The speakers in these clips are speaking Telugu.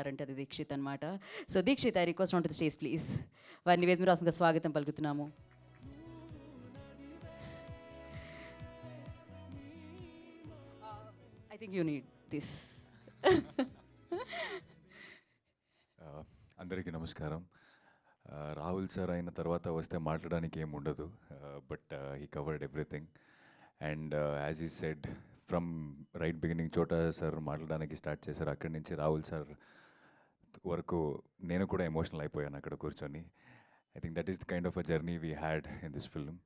ఉన్నారంటే అది దీక్షిత్ అనమాట. So Dikshit, I request on to the stage please. వారిని వేదిక రాసంగా స్వాగతం పలుకుతున్నాము. I think you need this. అందరికీ నమస్కారం. రాహుల్ సార్ అయిన తర్వాత వస్తే మాట్లాడడానికి ఏం ఉండదు, but he covered everything. And as ఈ సెడ్, ఫ్రమ్ రైట్ బిగినింగ్ చోటా సార్ మాట్లాడడానికి స్టార్ట్ చేశారు. అక్కడి నుంచి రాహుల్ సార్ వరకు నేను కూడా ఎమోషనల్ అయిపోయాను అక్కడ కూర్చొని. I think that is the kind of a journey we had in this film.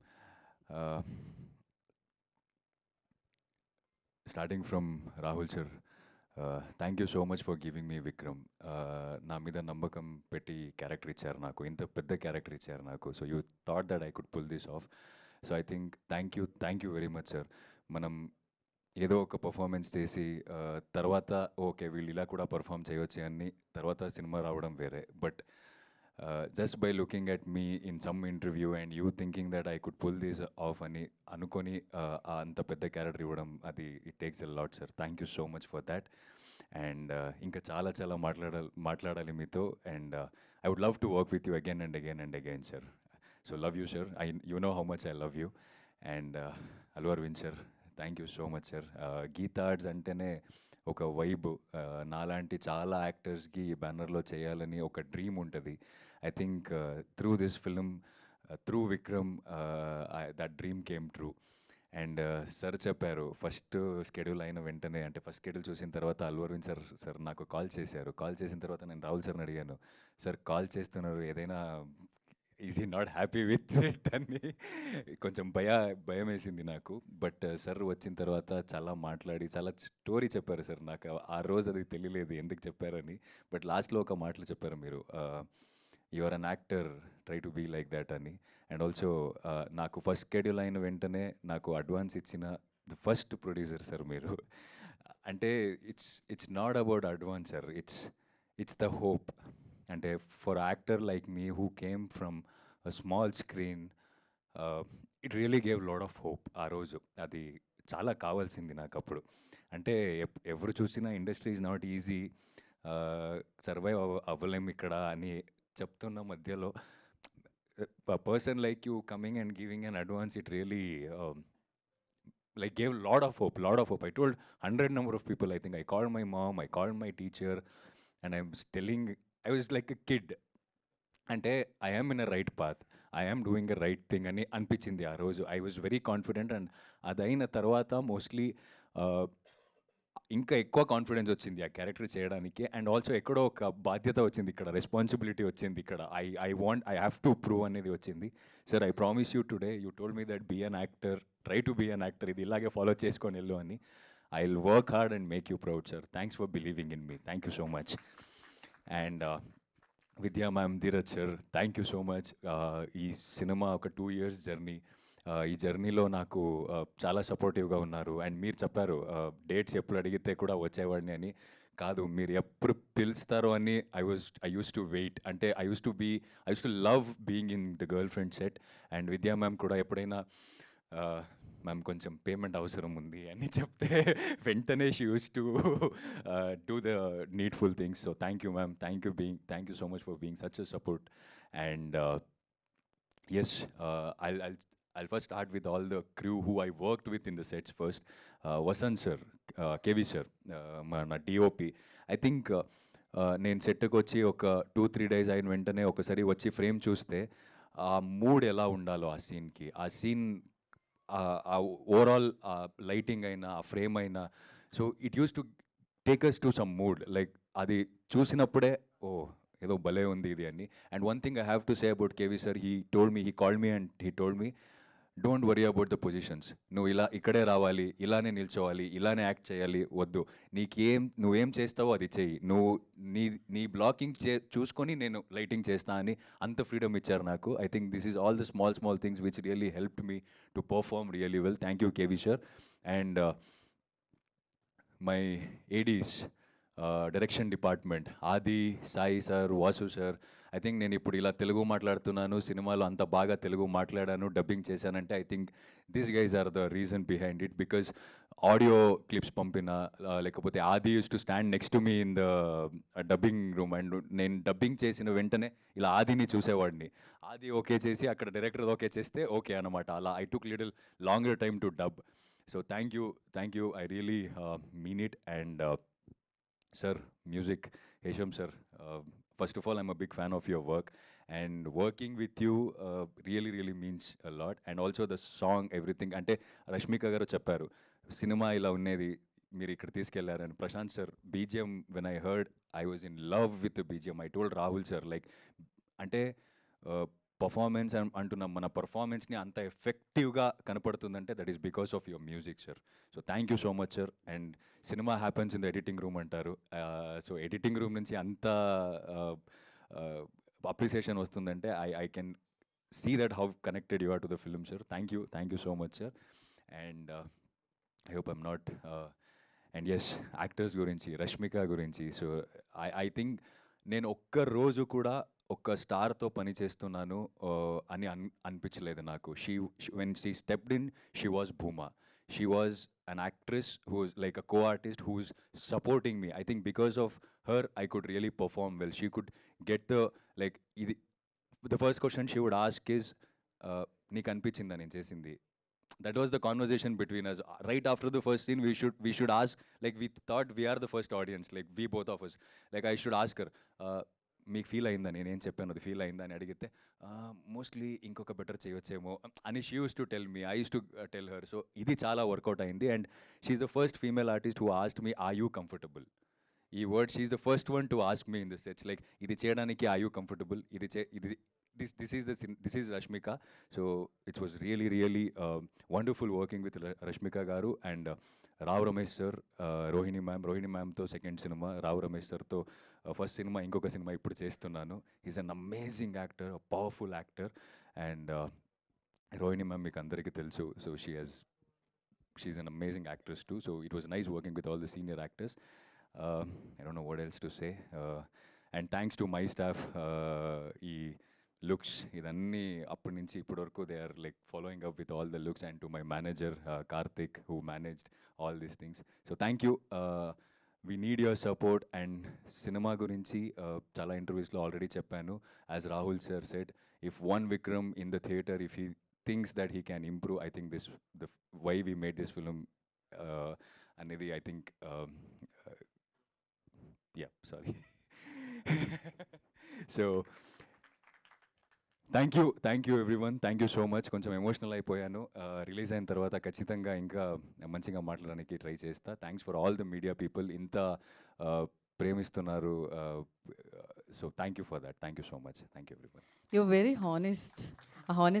Starting from Rahul sir, thank you so much for giving me Vikram. నా మీద నమ్మకం పెట్టి క్యారెక్టర్ ఇచ్చారు నాకు, ఇంత పెద్ద క్యారెక్టర్ ఇచ్చారు నాకు. So you thought that I could pull this off. So I think thank you very much sir. మనం ఏదో ఒక పర్ఫార్మెన్స్ చేసి తర్వాత ఓకే వీళ్ళు ఇలా కూడా పర్ఫామ్ చేయొచ్చు అని తర్వాత సినిమా రావడం వేరే. But just by looking at me in some interview and you thinking that I could pull this off అని అనుకొని అంత పెద్ద క్యారెక్టర్ ఇవ్వడం, అది it takes a lot sir. Thank you so much for that. And ఇంకా చాలా మాట్లాడాలి మీతో. And I would love to work with you again and again and again sir. So love you sir. You know how much I love you. And Allu Aravind sir, thank you so much sir. Geetha Arts అంటేనే ఒక వైబ్. నాలాంటి చాలా యాక్టర్స్కి ఈ బ్యానర్లో చేయాలని ఒక డ్రీమ్ ఉంటుంది. I think through this film, through Vikram, that dream came true. And sir చెప్పారు ఫస్ట్ షెడ్యూల్ అయిన వెంటనే, అంటే ఫస్ట్ షెడ్యూల్ చూసిన తర్వాత అల్లు అరవింద్ సార్ నాకు కాల్ చేశారు. కాల్ చేసిన తర్వాత నేను రాహుల్ సార్ని అడిగాను, సార్ కాల్ చేస్తున్నారు ఏదైనా is he not happy with it అని. కొంచెం భయం వేసింది నాకు. బట్ సార్ వచ్చిన తర్వాత చాలా మాట్లాడి చాలా స్టోరీ చెప్పారు సార్. నాకు ఆ రోజు అది తెలియలేదు ఎందుకు చెప్పారని. బట్ లాస్ట్లో ఒక మాటలు చెప్పారు మీరు, you are an actor, try to be like that అని. అండ్ ఆల్సో నాకు ఫస్ట్ షెడ్యూల్ అయిన వెంటనే నాకు అడ్వాన్స్ ఇచ్చిన ది ఫస్ట్ ప్రొడ్యూసర్ సార్ మీరు. అంటే it's not about advance sir, it's the hope. అంటే for actor like me who came from a small screen, it really gave lot of hope ఆ రోజు. అది చాలా కావాల్సింది నాకు అప్పుడు. అంటే ఎవరు చూసినా industry is not easy, survive అవ్వలేము ఇక్కడ అని చెప్తున్న మధ్యలో person like you coming and giving an advance, it really like gave lot of hope. I told 100 number of people. I think I called my mom, I called my teacher, and I was telling, I was like a kid. అంటే I am in a right path, I am doing a right thing అని అనిపించింది ఆ రోజు. I was very confident. And అదైన తర్వాత మోస్ట్లీ ఇంకా ఎక్కువ కాన్ఫిడెన్స్ వచ్చింది ఆ క్యారెక్టర్ చేయడానికి. అండ్ ఆల్సో ఎక్కడో ఒక బాధ్యత వచ్చింది ఇక్కడ, రెస్పాన్సిబిలిటీ వచ్చింది ఇక్కడ. ఐ హ్యావ్ టు ప్రూవ్ అనేది వచ్చింది. Sir, I promise you today, you told me that be an actor, try to be an actor, ఇది ఇలాగే ఫాలో చేసుకొని వెళ్ళు అని. I will work hard and make you proud sir. Thanks for believing in me. Thank you so much. And Vidya ma'am, Dheeraj sir, thank you so much. ఈ సినిమా ఒక 2 years జర్నీ. ఈ జర్నీలో నాకు చాలా సపోర్టివ్గా ఉన్నారు. అండ్ మీరు చెప్పారు డేట్స్ ఎప్పుడు అడిగితే కూడా వచ్చేవాడిని అని. కాదు, మీరు ఎప్పుడు పిలుస్తారో అని ఐ యూస్ టు వెయిట్. అంటే I use to love being in the girl friend set. And Vidya ma'am కూడా ఎప్పుడైనా మ్యామ్ కొంచెం పేమెంట్ అవసరం ఉంది అని చెప్తే వెంటనే she use to do the needful things. So thank you ma'am, thank you so much for being such a support. And yes, I'll first start with all the crew who I worked with in the sets first. Vasant sir, KV sir, మన DOP. I think నేను సెట్కి వచ్చి ఒక 2-3 days అయిన వెంటనే ఒకసారి వచ్చి ఫ్రేమ్ చూస్తే ఆ మూడ్ ఎలా ఉండాలో ఆ సీన్కి, ఆ సీన్ ఆ ఓవరాల్ లైటింగ్ అయినా ఆ ఫ్రేమ్ అయినా, so it used to take us to some mood. Like అది చూసినప్పుడే ఓ ఏదో భలే ఉంది ఇది అని. And one thing I have to say about KV sir, he called me and he told me, don't worry about the positions. నువ్వు ఇక్కడే రావాలి, ఇలానే నిల్చోవాలి, ఇలానే యాక్ట్ చేయాలి, వద్దు. నువ్వేం చేస్తావో అది చెయ్యి, నువ్వు నీ బ్లాకింగ్ చూసుకొని నేను లైటింగ్ చేస్తా అని అంత ఫ్రీడమ్ ఇచ్చారు నాకు. I think this is all the small things which really helped me to perform really well. Thank you KV sir. And my ADs, direction department Adi, Sai sir, Vasu sir. I think నేను ఇప్పుడు ఇలా తెలుగు మాట్లాడుతున్నాను, సినిమాలో అంత బాగా తెలుగు మాట్లాడాను, డబ్బింగ్ చేశానంటే I think these guys are the reason behind it. Because audio clips పంపిన లేకపోతే Aadi used to stand next to me in the dubbing room, and నేను డబ్బింగ్ చేసిన వెంటనే ఇలా ఆదిని చూసేవాడిని. ఆది ఓకే చేసి అక్కడ డైరెక్టర్ ఓకే చేస్తే ఓకే అనమాట. అలా I took little longer time to dub. So thank you, I really mean it. And sir, music, Hesham sir, first of all, I'm a big fan of your work, and working with you really means a lot. And also the song, everything. Ante Rashmika garu chepparu, cinema ila unnedi, మీరు ఇక్కడ తీసుకెళ్లారు. And Prashanth sir BGM, when I heard, I was in love with BGM. I told Rahul sir like, అంటే పర్ఫార్మెన్స్ అంటున్నాం, మన పర్ఫార్మెన్స్ని అంత ఎఫెక్టివ్గా కనపడుతుందంటే that is because of your music sir. So thank you so much sir. And cinema happens in the editing room అంటారు. సో ఎడిటింగ్ రూమ్ నుంచి అంత అప్రిసియేషన్ వస్తుందంటే I can see that how connected you are to the film sir. Thank you so much sir. And I hope I'm not. And yes, actors గురించి, రష్మిక గురించి, సో ఐ థింక్ నేను ఒక్క రోజు కూడా ఒక్క స్టార్తో పని చేస్తున్నాను అని అనిపించలేదు నాకు. When she stepped in, she was Bhuma. She was an actress who's like a co artist who's supporting me. I think because of her I could really perform well. She could get the like ఇది the first question she would ask is, నీకు అనిపించిందా నేను చేసింది? That was the conversation between us. Right after the first scene, we should ask, like we thought we are the first audience, like we both of us. Like I should ask her, మీకు ఫీల్ అయిందా నేను ఏం చెప్పాను, అది ఫీల్ అయిందా అని అడిగితే, మోస్ట్లీ ఇంకొక బెటర్ చేయొచ్చేమో అని she use to tell me, I use to tell her. So ఇది చాలా వర్కౌట్ అయింది. And she is the first female artist who asked me, are you comfortable? ఈ word, she is the first one to ask me in this sets, like ఇది చేయడానికి ఆర్ యూ కంఫర్టబుల్, ఇది this is Rashmika. So it was really wonderful working with Rashmika garu. And Rao Ramesh sir, Rohini ma'am to second cinema, Rao Ramesh sir to first cinema, inkoka cinema ippudu chestunnanu. He's an amazing actor, a powerful actor. And Rohini ma'am meeku andariki telusu, so she's an amazing actress too. So it was nice working with all the senior actors. I don't know what else to say. And thanks to my staff, ఈ లుక్స్ ఇదన్నీ అప్పటి నుంచి ఇప్పటి వరకు they are like following up with all the looks. And to my manager Karthik, who managed all these things. So thank you. We need your support. And సినిమా గురించి చాలా ఇంటర్వ్యూస్లో ఆల్రెడీ చెప్పాను. As Rahul sir said, if one Vikram in the theatre, if he thinks that he can improve, I think this the way we made this film అనేది I think sorry. So thank you everyone, thank you so much. కొంచెం ఎమోషనల్ అయిపోయాను. రిలీజ్ అయిన తర్వాత ఖచ్చితంగా ఇంకా మంచిగా మాట్లాడడానికి ట్రై చేస్తా. Thanks for all the media people, ఇంత ప్రేమిస్తున్నారు. So thank you for that. Thank you so much. Thank you everyone. You very honest. ఆ హానెస్ట్